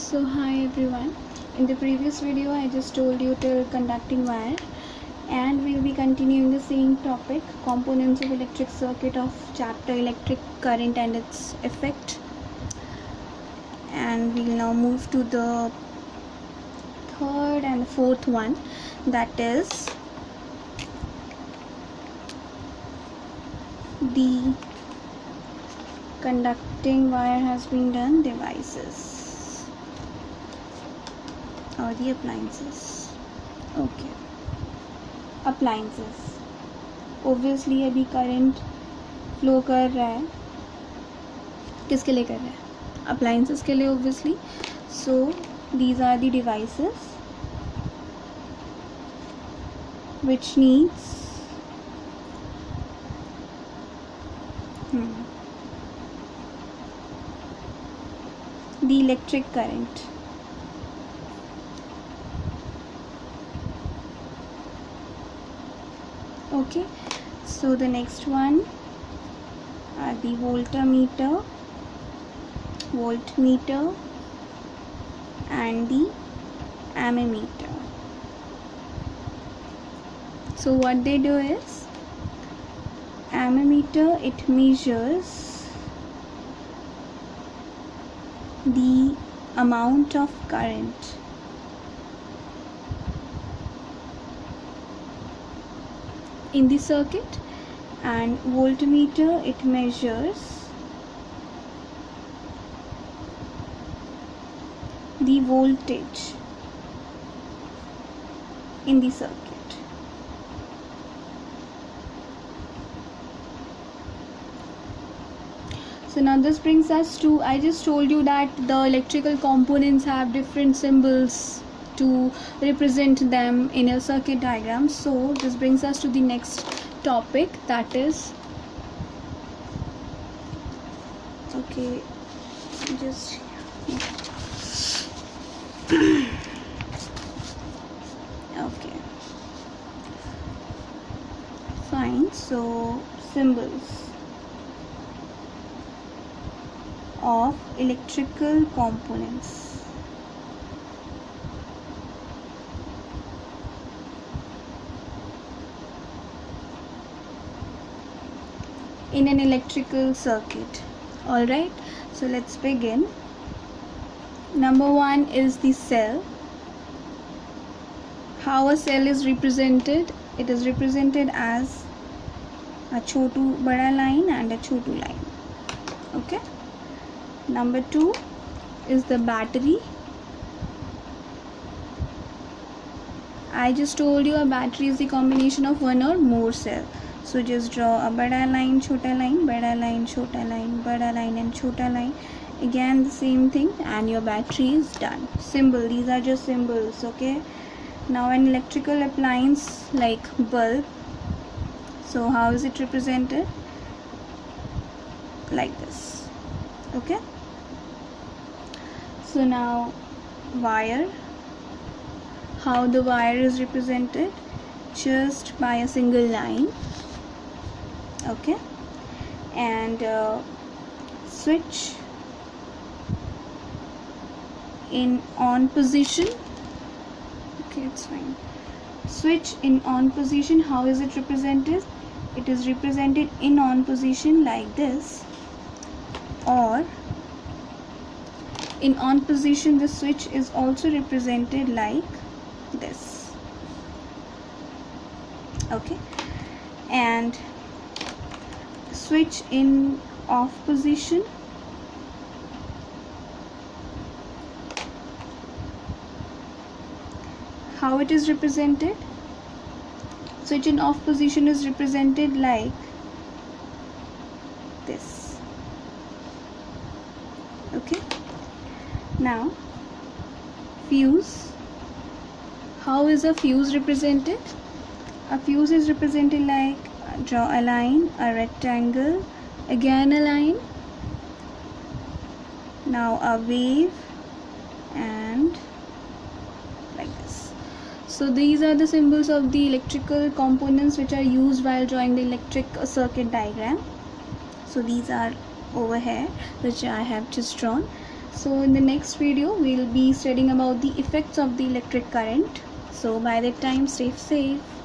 So hi everyone, in the previous video I just told you till conducting wire, and we will be continuing the same topic, components of electric circuit of chapter electric current and its effect. And we will now move to the third and the fourth one, that is the conducting wire has been done devices or the appliances. Okay, appliances. Obviously अभी current flow कर रहा है, किसके लिए कर रहा है? Appliances के लिए obviously. So these are the devices which needs the electric current. Okay, so the next one are the voltmeter and the ammeter. So what they do is, ammeter, it measures the amount of current in the circuit, and voltmeter, it measures the voltage in the circuit. So now this brings us to, I just told you that the electrical components have different symbols to represent them in a circuit diagram. So this brings us to the next topic, that is, okay, just okay, fine. So symbols of electrical components. In an electrical circuit. Alright, so let's begin. Number one is the cell. How a cell is represented? It is represented as a chotu bada line and a chotu line. Okay. Number two is the battery. I just told you a battery is the combination of one or more cells. So just draw a bada line, chota line, bada line, chota line, bada line and chota line. Again the same thing, and your battery is done. Symbol, these are just symbols. Okay. Now an electrical appliance like bulb. So how is it represented? Like this. Okay. So now wire. How the wire is represented? Just by a single line. Okay, and switch in on position. Okay, it's fine. Switch in on position, how is it represented? It is represented in on position like this, or in on position the switch is also represented like this. Okay, and switch in off position, how it is represented? Switch in off position is represented like this. Okay. Now fuse. How is a fuse represented? A fuse is represented like, draw a line, a rectangle, again a line, now a wave, and like this. So these are the symbols of the electrical components which are used while drawing the electric circuit diagram. So these are over here which I have just drawn. So in the next video we'll be studying about the effects of the electric current. So by that time, stay safe.